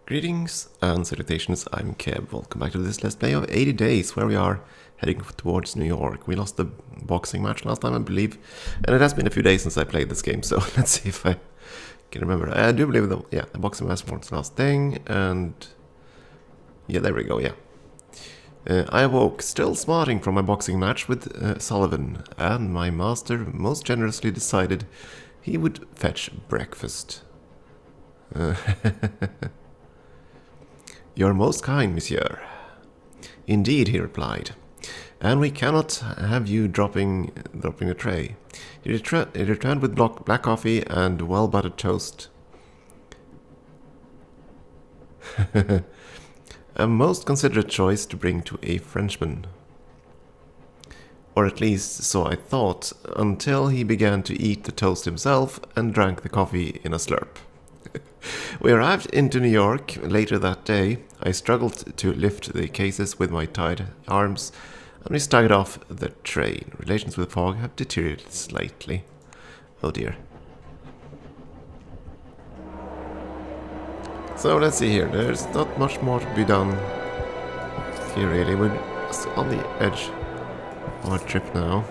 Greetings and salutations, I'm Keb. Welcome back to this Let's Play of 80 Days, where we are heading towards New York. We lost the boxing match last time, I believe, and it has been a few days since I played this game, so let's see if I can remember. I do believe, the boxing match was the last thing, and yeah, there we go, yeah. I awoke, still smarting from my boxing match with Sullivan, and my master most generously decided he would fetch breakfast. You're most kind, monsieur. Indeed, he replied. And we cannot have you dropping the tray. He returned with black coffee and well-buttered toast. A most considerate choice to bring to a Frenchman. Or at least so I thought, until he began to eat the toast himself and drank the coffee in a slurp. We arrived into New York later that day. I struggled to lift the cases with my tied arms, and we staggered off the train. Relations with Fogg have deteriorated slightly. Oh dear. So let's see here. There's not much more to be done here really. We're just on the edge of our trip now.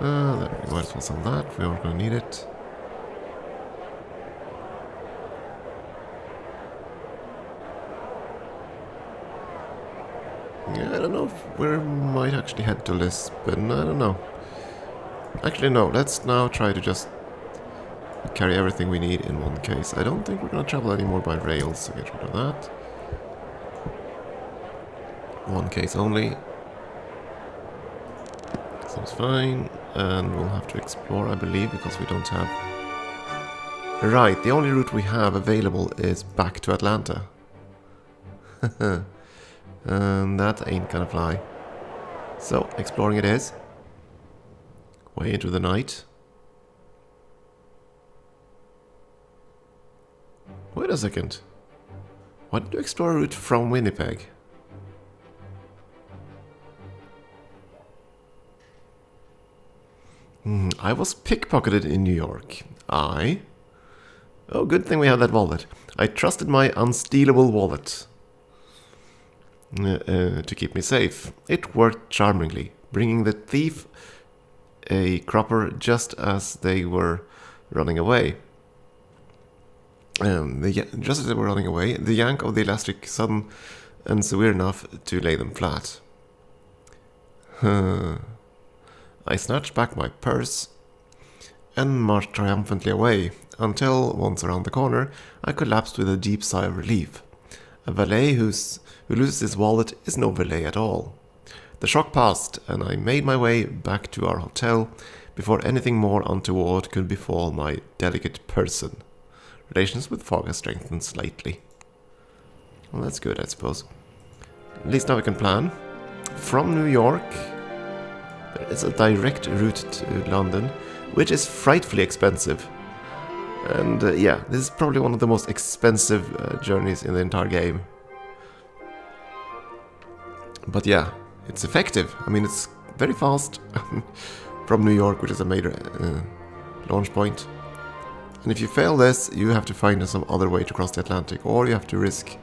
Then we might as well sell that. We aren't going to need it. Yeah, I don't know if we might actually head to Lisbon. I don't know. Actually, no. Let's now try to just carry everything we need in one case. I don't think we're going to travel anymore by rails, so get rid of that. One case only. Seems fine. And we'll have to explore, I believe, because we don't have... Right, the only route we have available is back to Atlanta. And that ain't gonna fly. So, exploring it is. Way into the night. Wait a second. Why did you explore a route from Winnipeg? I was pickpocketed in New York. I? Oh, good thing we have that wallet. I trusted my unstealable wallet to keep me safe. It worked charmingly, bringing the thief a cropper just as they were running away. Just as they were running away, the yank of the elastic sudden and severe enough to lay them flat. I snatched back my purse and marched triumphantly away, until, once around the corner, I collapsed with a deep sigh of relief. A valet who loses his wallet is no valet at all. The shock passed, and I made my way back to our hotel before anything more untoward could befall my delicate person. Relations with Fogg have strengthened slightly. Well, that's good, I suppose. At least now we can plan. From New York... There is a direct route to London, which is frightfully expensive. And yeah, this is probably one of the most expensive journeys in the entire game. But yeah, it's effective. I mean, it's very fast from New York, which is a major launch point. And if you fail this, you have to find some other way to cross the Atlantic, or you have to risk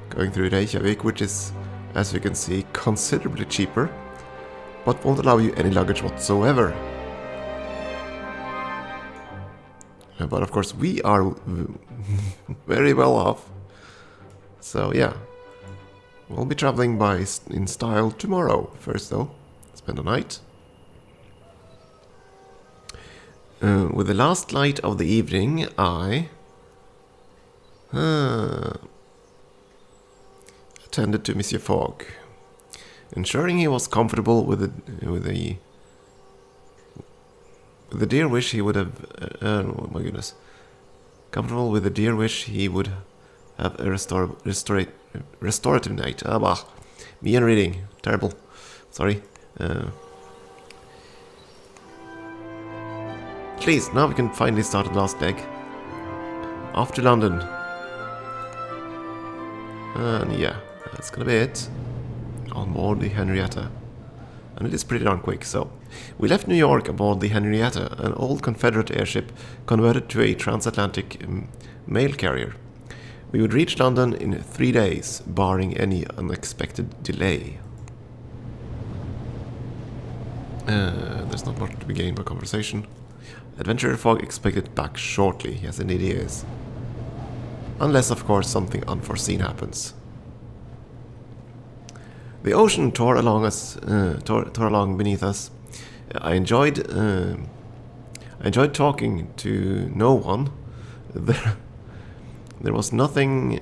going through Reykjavik, which is, as you can see, considerably cheaper, but won't allow you any luggage whatsoever. But of course we are very well off. So yeah, we'll be traveling in style tomorrow. First though, spend the night. With the last light of the evening, I attended to Monsieur Fogg, ensuring he was comfortable with the dear wish he would have... oh my goodness. Comfortable with the dear wish he would have a restorative night. Ah, bah. Me and reading. Terrible. Sorry. At least, now we can finally start the last leg. Off to London. And yeah, that's gonna be it. On board the Henrietta. and it is pretty darn quick. So, we left New York aboard the Henrietta, an old Confederate airship converted to a transatlantic mail carrier. We would reach London in 3 days, barring any unexpected delay. There's not much to be gained by conversation. Adventurer Fogg expected back shortly. Yes, indeed he is. Unless, of course, something unforeseen happens. The ocean tore along beneath us. I enjoyed talking to no one. There was nothing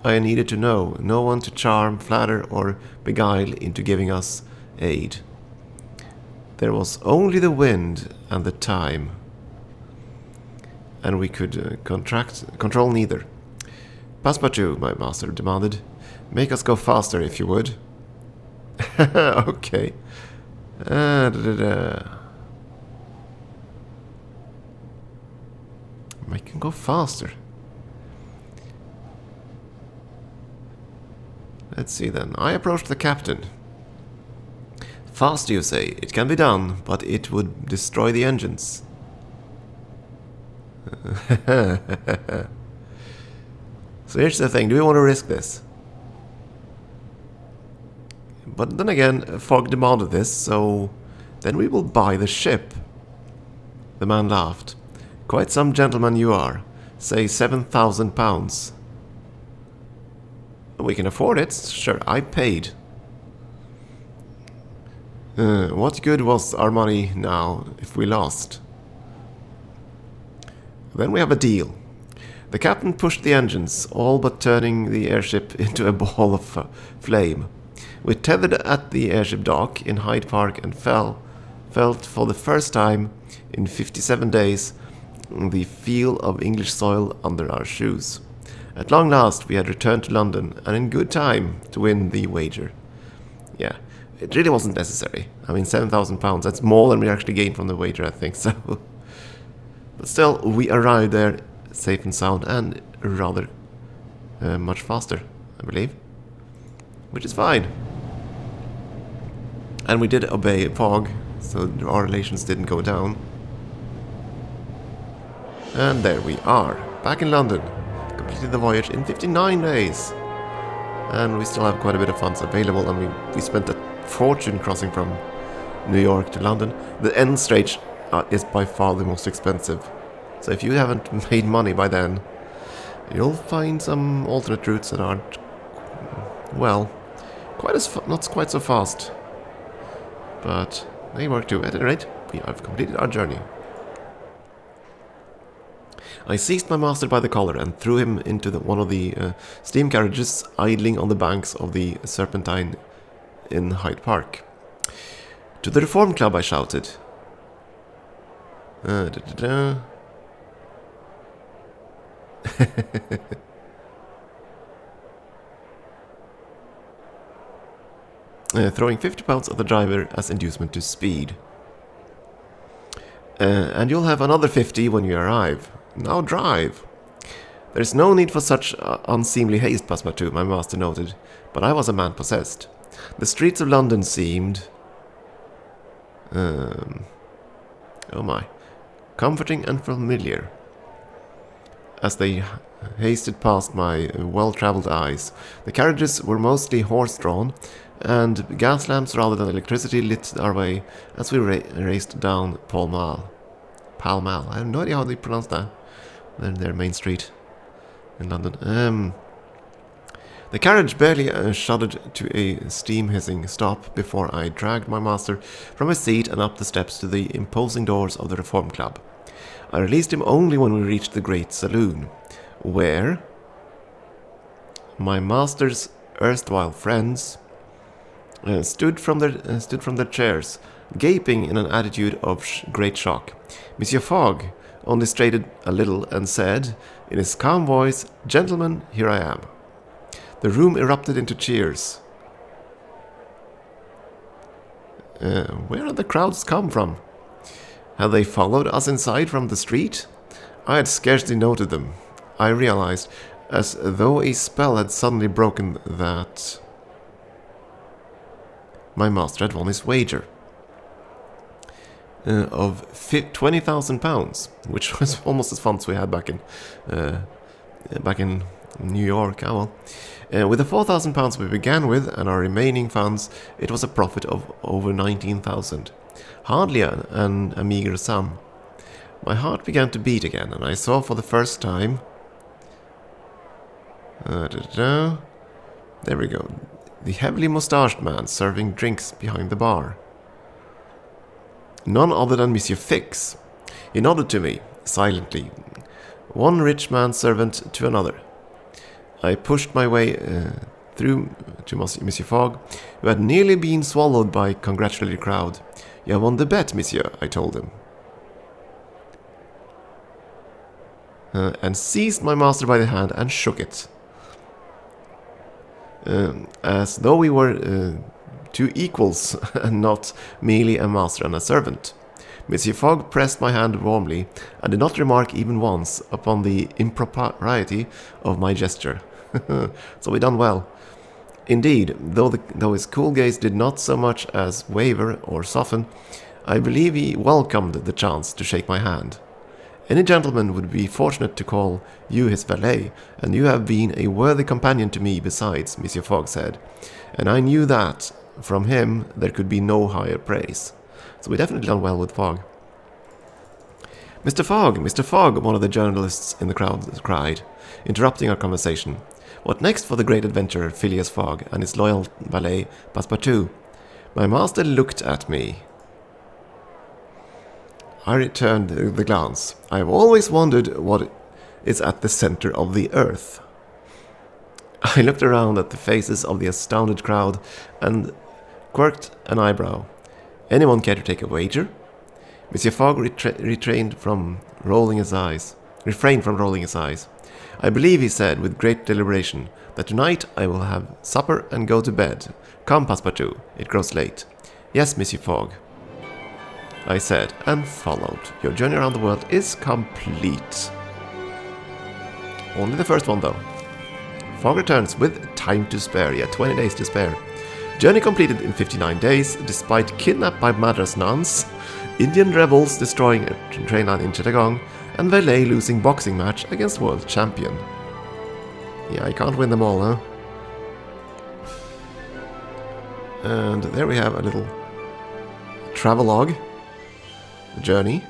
I needed to know. No one to charm, flatter, or beguile into giving us aid. There was only the wind and the time, and we could control neither. Passepartout, my master demanded. Make us go faster, if you would. Okay. Make him go faster. Let's see then. I approached the captain. Fast, you say. It can be done, but it would destroy the engines. So here's the thing. Do we want to risk this? But then again, Fogg demanded this, so then we will buy the ship. The man laughed. Quite some gentleman you are. Say £7,000. We can afford it. Sure, I paid. What good was our money now if we lost? Then we have a deal. The captain pushed the engines, all but turning the airship into a ball of flame. We tethered at the airship dock in Hyde Park and felt for the first time in 57 days the feel of English soil under our shoes. At long last we had returned to London, and in good time to win the wager. Yeah, it really wasn't necessary. I mean, £7,000, that's more than we actually gained from the wager, I think, so... But still, we arrived there safe and sound, and rather much faster, I believe. Which is fine. And we did obey Fogg, so our relations didn't go down. And there we are, back in London. Completed the voyage in 59 days. And we still have quite a bit of funds available. I mean, we spent a fortune crossing from New York to London. The end stage is by far the most expensive. So if you haven't made money by then, you'll find some alternate routes that aren't, well, not quite so fast. But they work too. At any rate, we have completed our journey. I seized my master by the collar and threw him into one of the steam carriages idling on the banks of the Serpentine in Hyde Park. To the Reform Club, I shouted. Throwing £50 at the driver as inducement to speed. And you'll have another 50 when you arrive. Now drive. There's no need for such unseemly haste, Passepartout, my master noted, but I was a man possessed. The streets of London seemed... oh my. Comforting and familiar. As they hasted past my well-travelled eyes, the carriages were mostly horse-drawn, and gas lamps rather than electricity lit our way as we raced down Pall Mall. Pall Mall. I have no idea how they pronounce that. Their main street in London. The carriage barely shuddered to a steam-hissing stop before I dragged my master from his seat and up the steps to the imposing doors of the Reform Club. I released him only when we reached the great saloon, where my master's erstwhile friends stood from their chairs, gaping in an attitude of great shock. Monsieur Fogg only straightened a little and said, in his calm voice, "Gentlemen, here I am." The room erupted into cheers. Where had the crowds come from? Had they followed us inside from the street? I had scarcely noted them. I realized, as though a spell had suddenly broken, that my master had won his wager of £20,000, which was almost as fun as we had back in New York. With the £4,000 we began with and our remaining funds, it was a profit of over 19,000. Hardly a meager sum. My heart began to beat again, and I saw for the first time... there we go. The heavily moustached man serving drinks behind the bar. None other than Monsieur Fix. He nodded to me, silently. One rich manservant to another. I pushed my way through to Monsieur Fogg, who had nearly been swallowed by a congratulatory crowd. "You have won the bet, monsieur," I told him. And seized my master by the hand and shook it. As though we were two equals and not merely a master and a servant. Monsieur Fogg pressed my hand warmly and did not remark even once upon the impropriety of my gesture. So we done well. Indeed, though his cool gaze did not so much as waver or soften, I believe he welcomed the chance to shake my hand. Any gentleman would be fortunate to call you his valet, and you have been a worthy companion to me besides, Monsieur Fogg said, and I knew that from him there could be no higher praise. So we definitely done well with Fogg. Mr. Fogg, one of the journalists in the crowd cried, interrupting our conversation. What next for the great adventurer Phileas Fogg and his loyal valet Passepartout? My master looked at me. I returned the glance. I have always wondered what is at the center of the earth. I looked around at the faces of the astounded crowd and quirked an eyebrow. Anyone care to take a wager? Monsieur Fogg refrained from rolling his eyes. I believe, he said with great deliberation, that tonight I will have supper and go to bed. Come, Passepartout, it grows late. Yes, Monsieur Fogg, I said, and followed. Your journey around the world is complete. Only the first one, though. Fogg returns with time to spare. 20 days to spare. Journey completed in 59 days, despite kidnapped by Madras nuns, Indian rebels destroying a train line in Chittagong, and Valet losing boxing match against world champion. Yeah, I can't win them all, huh? And there we have a little travelogue. Journey.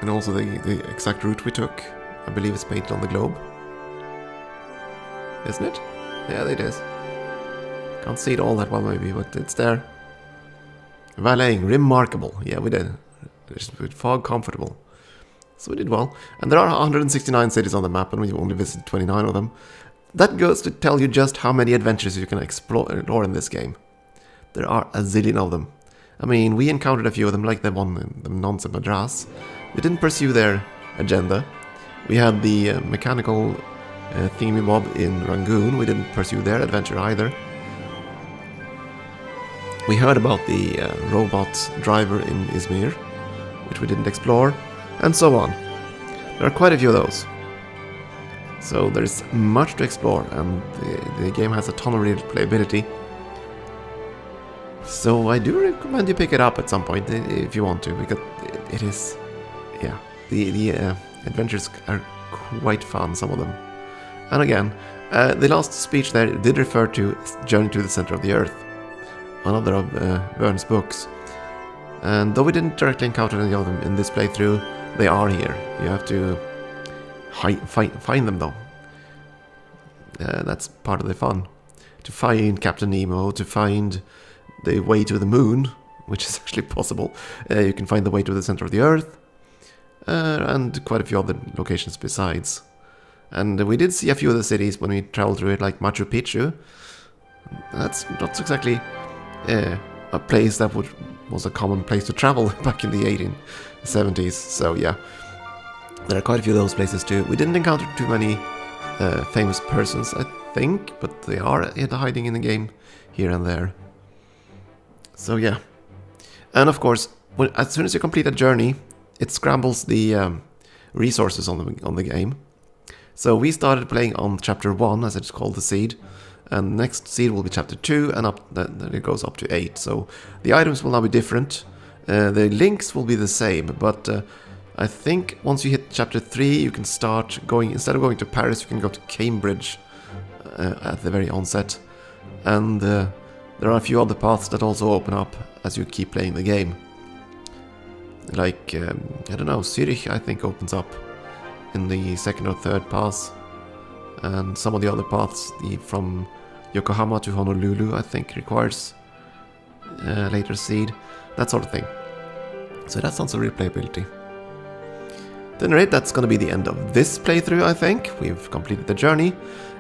And also the exact route we took. I believe it's painted on the globe. Isn't it? Yeah, it is. Can't see it all that well maybe, but it's there. Valeting, remarkable. Yeah, we did. With Fogg, comfortable. So we did well. And there are 169 cities on the map, and we only visited 29 of them. That goes to tell you just how many adventures you can explore in this game. There are a zillion of them. I mean, we encountered a few of them, like the one in the nuns in Madras. We didn't pursue their agenda. We had the mechanical thingy-mob in Rangoon. We didn't pursue their adventure either. We heard about the robot driver in Izmir, which we didn't explore, and so on. There are quite a few of those. So there's much to explore, and the game has a ton of replayability. So I do recommend you pick it up at some point if you want to, because it is, yeah, the adventures are quite fun, some of them. And again, the last speech there did refer to Journey to the Center of the Earth, another of Verne's books. And though we didn't directly encounter any of them in this playthrough, they are here. You have to find them, though. That's part of the fun. To find Captain Nemo, to find the way to the moon, which is actually possible. You can find the way to the center of the Earth, and quite a few other locations besides. And we did see a few of the cities when we traveled through it, like Machu Picchu. That's not exactly a place that was a common place to travel back in the 1870s, so yeah. There are quite a few of those places too. We didn't encounter too many famous persons, I think, but they are hiding in the game here and there. So yeah. And of course, as soon as you complete a journey, it scrambles the resources on the game. So we started playing on chapter 1, as it's called, the seed. And next seed will be chapter 2, and then it goes up to 8. So the items will now be different. The links will be the same, but I think once you hit chapter 3, you can start going, instead of going to Paris, you can go to Cambridge at the very onset. And there are a few other paths that also open up as you keep playing the game. Like, I don't know, Zurich I think opens up in the second or third pass. And some of the other paths, from Yokohama to Honolulu, I think requires later seed, that sort of thing. So that's also replayability. At any rate, that's going to be the end of this playthrough, I think. We've completed the journey,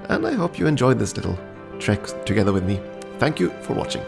and I hope you enjoyed this little trek together with me. Thank you for watching.